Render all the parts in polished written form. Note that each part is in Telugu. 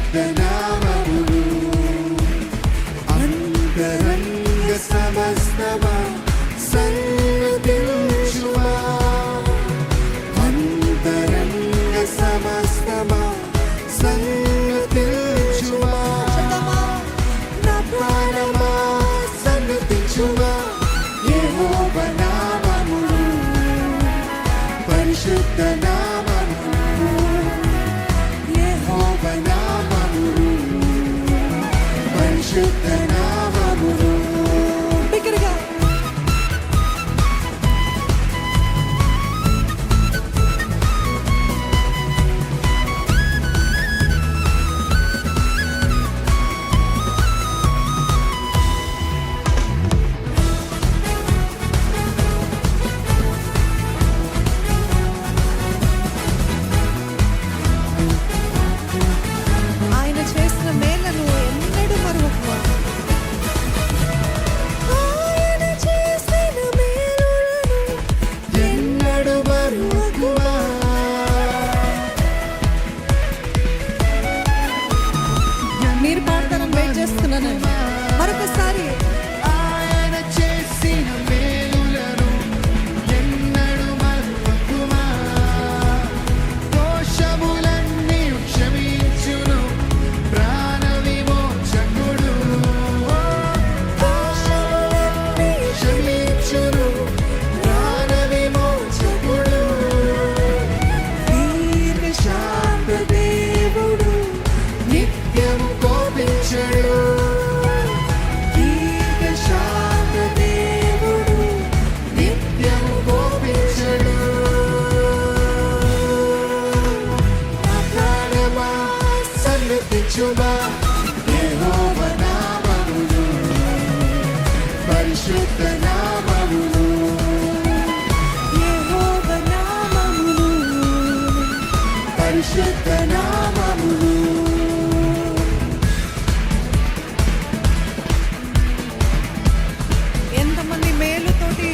పరిశుద్ధ నామమును అంతరంగ సమస్తమా సన్నుతించుమా అంతరంగ సమస్తమా సన్నుతించుమా నా ప్రాణమా సన్నుతించుమా యెహోవా నామమును పరిశుద్ధ నామమును యెహోవా నామమును పరిశుద్ధ నామమును బిగ్గరగా మీరు పాడతారని వెయిట్ చేస్తున్నాను మరొకసారి. ఆయన చేసిన మేలులను ఎన్నడూ మరువకుమా దోషములన్నీ క్షమించును ప్రాణ విమోచకుడు దోషములన్నీ క్షమించును ప్రాణ విమోచకుడు దీర్ఘశాంత దేవుడు నిత్యము కోపించడు దీర్ఘశాంత దేవుడు నిత్యము కోపించడు నా ప్రాణమా సన్నుతించుమా యెహోవా నామమును పరిశుద్ధ నామమును యెహోవా నామమును పరిశుద్ధ నామమును. ఎంతమంది మేలుతోటి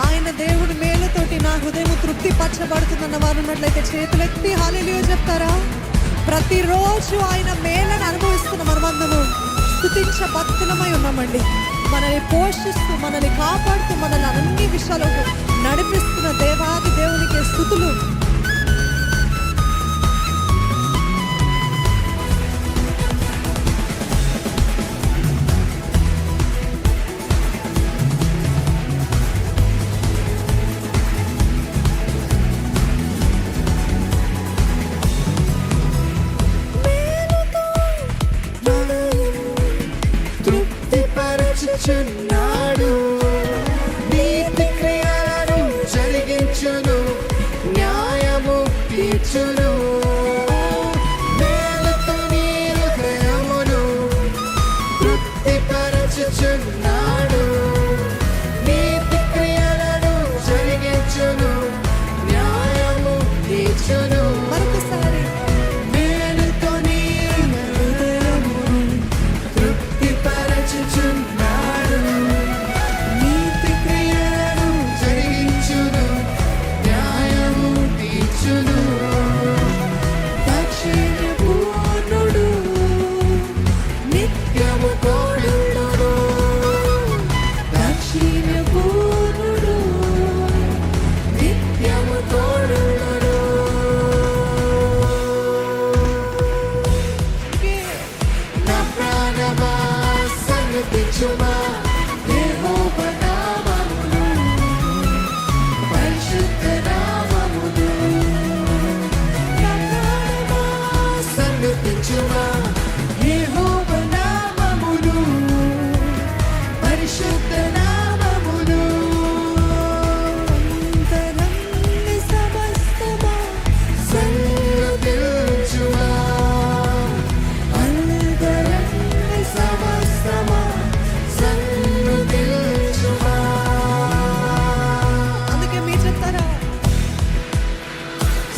ఆయన దేవుడి మేలుతోటి నా హృదయం తృప్తి పరచబడుతుందన్న వారు ఉన్నట్లయితే చేతులెత్తి హల్లెలూయా చెప్తారా? ప్రతిరోజు ఆయన మేలను అనుభవిస్తున్న మనమందరూ స్తుతించ భక్తులమై ఉన్నామండి. మనల్ని పోషిస్తూ మనల్ని కాపాడుతూ మనల్ని అన్ని విషయాలకు నడిపిస్తున్న దేవాది దేవునికి స్తుతులు. తృప్తిపరచుచున్నాడు నీతి క్రియలను జరిగించును న్యాయము తీర్చును మేలుతో నీ హృదయమును తృప్తిపరచుచున్నాడు నీతి క్రియలను జరిగించును న్యాయము తీర్చును. మరొకసారి మేలుతో నీ హృదయమును తృప్తిపరచుచున్నాడు నీతి క్రియలను జరిగించును న్యాయము తీర్చును. దక్షిణ పూర్ణుడు నిత్యము తోడుండును దక్షిణ పూర్ణుడు నిత్యము తోడుండును. నా ప్రాణమా సన్నుతించుమా యెహోవా నామమును పరిశుద్ధ నామమును నా ప్రాణమా సన్నుతించుమా యెహోవా నామమును పరిశుద్ధ నామమును అంతరంగ సమస్తమా సన్నుతించుమా అంతరంగ సమస్తమా సన్నుతించుమా. అందుకే మీరు చెప్తారా?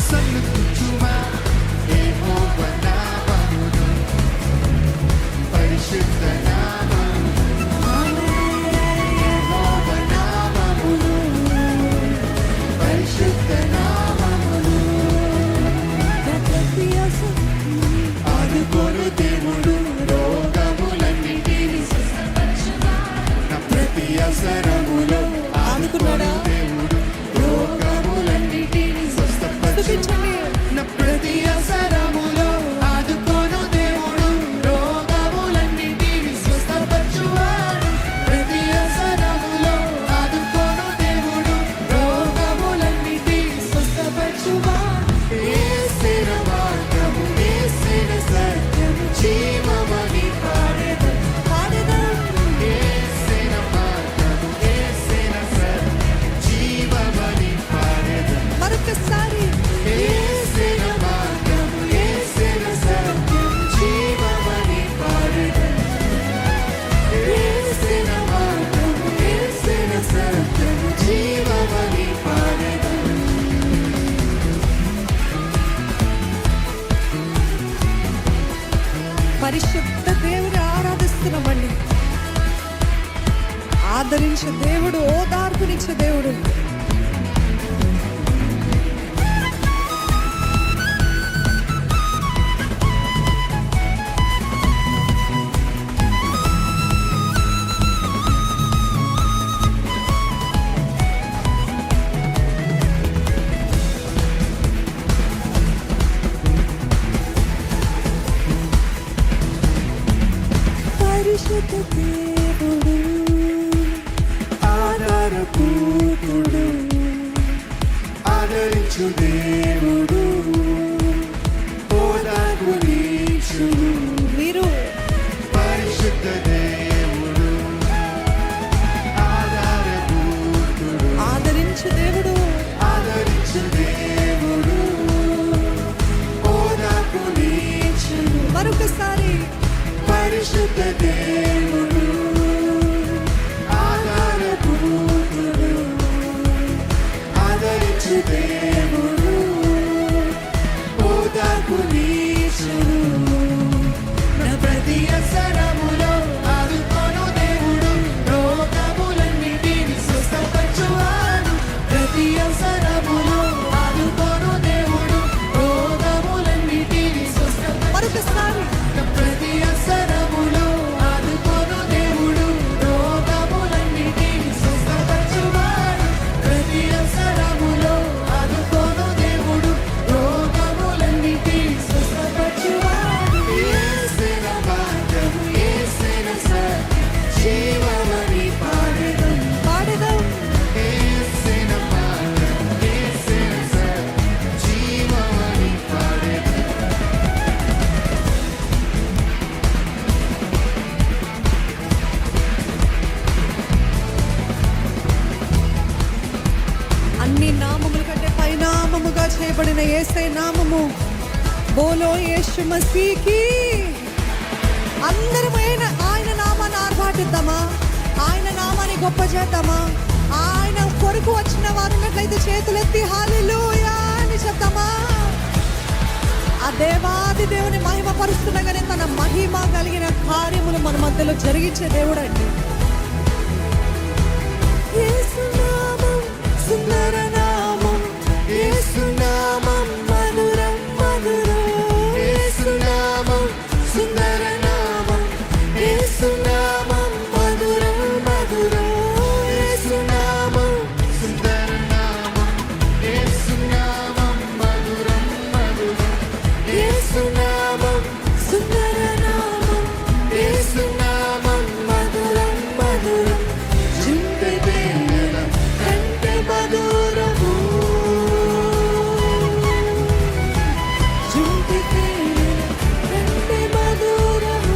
సన్నుతించుమా యెహోవా నామమును పరిశుద్ధ దేవుని ఆరాధిస్తున్నామండి. ఆదరించే దేవుడు, ఓదార్పునిచ్చే దేవుడు. పరిశుద్ధ దేవుడు, ఆధారభూతుడు, ఆదరించు దేవుడు, ఓదార్పునిచ్చును. మీరు పరిశుద్ధ దేవుడు, ఆధారభూతుడు, ఆదరించే దేవుడు. ఆదరించు దేవుడు, ఓదార్పునిచ్చును. మరొకసారి పరిశుద్ధ దేవుడు, ఆధారభూతుడు, ఆదరించు దేవుడు, ఓదార్పునిచ్చును. నా ప్రతి అవసరములో ఆదుకొను దేవుడు, రోగములన్నిటిని స్వస్థపరచువాడు. ప్రతి అవసరములో ఆదుకొను దేవుడు, రోగములన్నిటిని స్వస్థపరచువాడు. మరొకసారి ప్రతి అవసరములో ఆదుకొను దేవుడు, రోగములన్నిటిని స్వస్థపరచువాడు. ప్రతి అవసరములో ఆదుకొను దేవుడు, రోగములన్నిటిని స్వస్థపరచువాడు. యేసున మార్గము, యేసున సత్యం, జీవమని పాడెదం. పాడదాం. యేసున మార్గము, యేసున సత్యం, జీవమని పాడెదం. అన్ని నామముల కంటే పైనామముగా చేయబడిన యేసే నామము. బోలో యేసు మసీకి. అందరం ఆయన నామాన్ని ఆర్భాటిద్దామా? ఆయన నామాన్ని గొప్ప చేద్దామా? ఆయన కొరకు వచ్చిన వారు ఉన్నట్లయితే చేతులెత్తి హల్లెలూయా అని చెప్తామా? ఆ దేవాది దేవుని మహిమ పరుస్తుండగానే తన మహిమ కలిగిన కార్యములు మన మధ్యలో జరిగించే దేవుడు అండి. యేసు నామం సుందర నామం, యేసు నామం మధురం మధురం. యేసు నామం సుందర నామం, యేసు నామం మధురం మధురం. యేసు నామం సుందర నామం, యేసు నామం మధురం మధురం. యేసు నామం సుందర నామం, యేసు నామం మధురం మధురం. జింపె వేళ కంటే మధురము, జుంటి తేనె కంటే మధురము.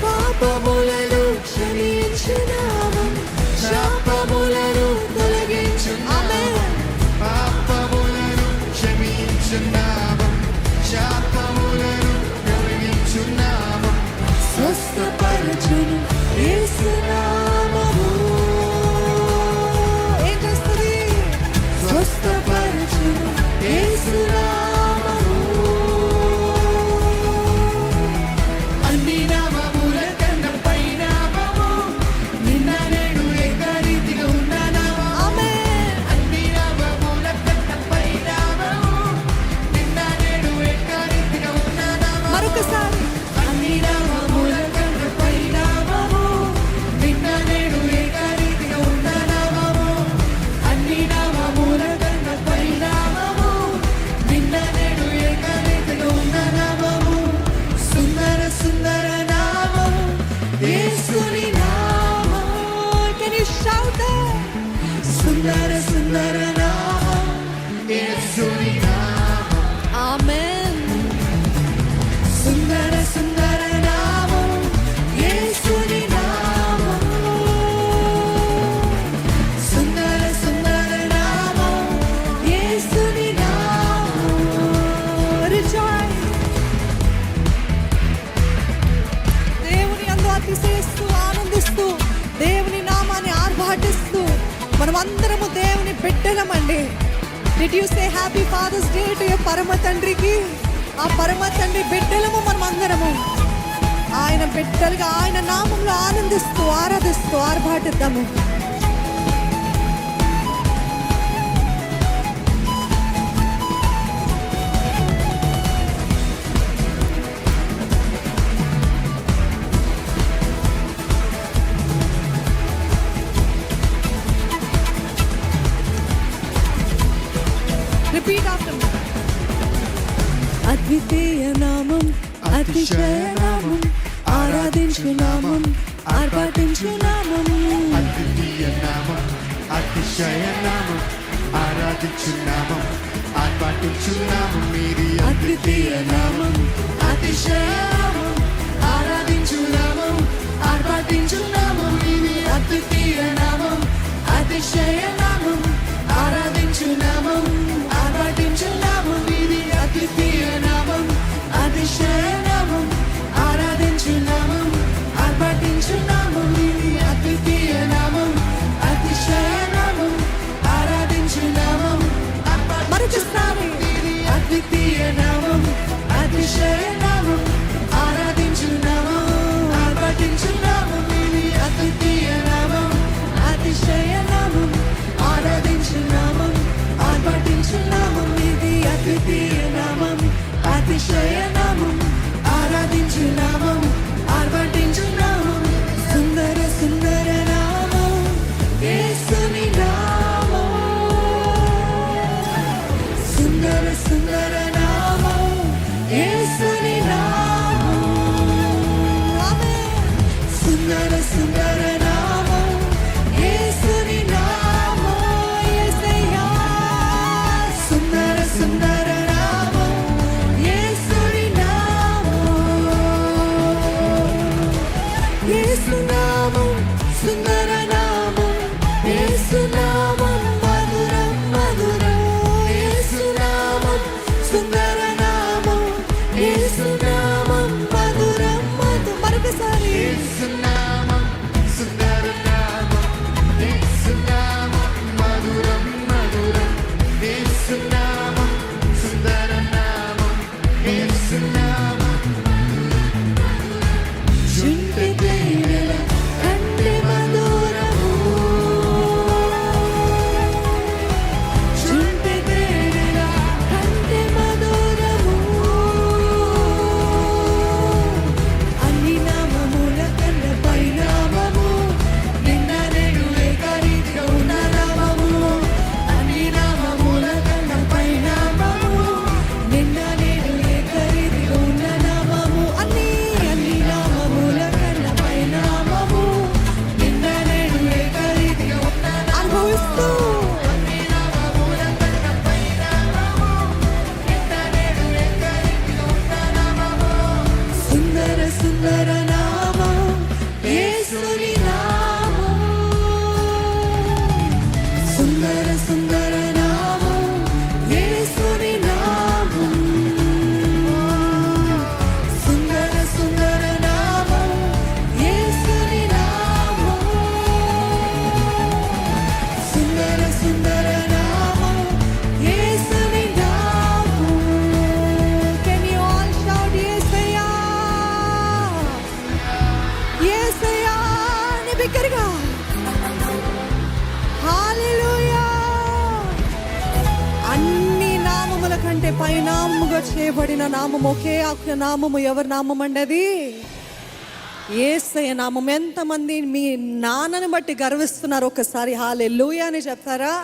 పాపములను క్షమించు నామం, శాపములను తొలగించు నామం. పాపములను క్షమించు నామం, శాపములను తొలగించు నామం. స్వస్థపరచును యేసు నామము, ఏం చేస్తుంది? స్వస్థపరచును యేసు నామము. అన్ని నామముల కన్నా పై నామము, నిన్న నేడు ఏకరీతిగా ఉన్న నామము. ఆమేన్. అన్ని నామముల కన్నా పై నామము, నిన్న నేడు ఏకరీతిగా ఉన్న నామము. మరొకసారి అన్ని నామముల కన్నా పై నామము, నిన్న నేడు ఏకరీతిగా ఉన్న నామము. అన్ని నామముల కన్నా పై నామము, నిన్న నేడు ఏకరీతిగా ఉన్న నామము. సుందర సుందర నామము, యేసుని నామము. Can you shout that? సుందర సుందర నామం, యేసుని నామం. ఆమేన్. సుందర సుందర నామం, యేసుని నామం. సుందర సుందర నామం, యేసుని నామం. Rejoice. దేవుని యందు అతిశయిస్తూ ఆనందిస్తూ దేవుని నామాన్ని ఆర్భాటిస్తూ మనమందరము దేవుని బిడ్డలమండి. Did you say happy father's day to your పరమ తండ్రికి? ఆ పరమ తండ్రి బిడ్డలము మనం అందరము ఆయన బిడ్డలుగా ఆయన నామంలో ఆనందిస్తూ ఆరాధిస్తూ ఆర్భాటిద్దాము. Repeat after me. అద్వితీయ నామం, అతిశయ నామం, ఆరాధించు నామం, ఆర్భాటించు నామం. అద్వితీయ నామం, అతిశయ నామం, ఆరాధించు నామం, ఆర్భాటించు నామం. మీది అద్వితీయ నామం, అతిశయ నామం, ఆరాధించు నామం, ఆర్భాటించు నామం. మీది అద్వితీయ నామం, అతిశయ నామం, ఆరాధించు నామం, ఆర్భాటించు నామం. మీది అద్వితీయ నామం, అతిశయ నామం, ఆరాధించు నామం, ఆర్భాటించు నామం. మీది అద్వితీయ నామం, అతిశయ నామం, ఆరాధించు నామం, మరొకసారి అద్వితీయ నామం, అతిశయ నామం, ఆరాధించు నామం, ఆర్భాటించు నామం. మీది అద్వితీయ నామం, అతిశయ నామం, ఆరాధించు నామం, ఆర్భాటించు నామం. మీది అద్వితీయ నామం, అతిశయ నామం, ఆరాధించు నామం, ఆర్భాటించు నామం. సుందర సుందర నామం యేసుని నామం, సుందర సుందర నామం యేసుని నామం. ఆమేన్. సుందర సుందర నామం యేసుని నామం. యేసయ్యా. సుందర సుందర నామం యేసుని నామం. యేసు నామం సుందర నామం, యేసు నామం మధురం మధురం. యేసు నామం సుందర నామం, యేసు నామం మధురం మధురం. మరొకసారి యేసునామం, సుందర నామం, యేసునామం మధురం మధురం. యేసునామం, సుందర నామం, యేసునామం. చుంటి తేనెల కంటి మధురము, చుంటి తేనెల కంటి మధురము. అన్ని నామముల కన్నా పై నామము, నిన్న నేడు ఏకరీతిగా ఉన్న నామము. అన్ని నామముల కన్నా పై నామము, నిన్న నేడు ఏకరీతిగా ఉన్న నామము. అన్ని నామముల కన్నా పై నామము, నిన్న నేడు ఏకరీతిగా ఉన్న నామము. అనుభవిస్తూ సుందర సుందర నామం యేసుని నామం, సుందర సుందర నామం యేసుని నామం. సుందర సుందర నామం యేసుని నామం, సుందర సుందర నామం యేసుని నామం. Can you all shout యేసయ్యా, యేసయ్యా అని బిగ్గరగా. హల్లెలూయా. అన్ని నామముల కంటే పైనామముగా చేయబడిన నామం ఒకే ఒక్క నామము. ఎవరి నామం అండి అది? యేసయ్య నామం. ఎంతమంది మీ నాన్నని బట్టి గర్విస్తున్నారు? ఒకసారి హల్లెలూయా అని చెప్తారా?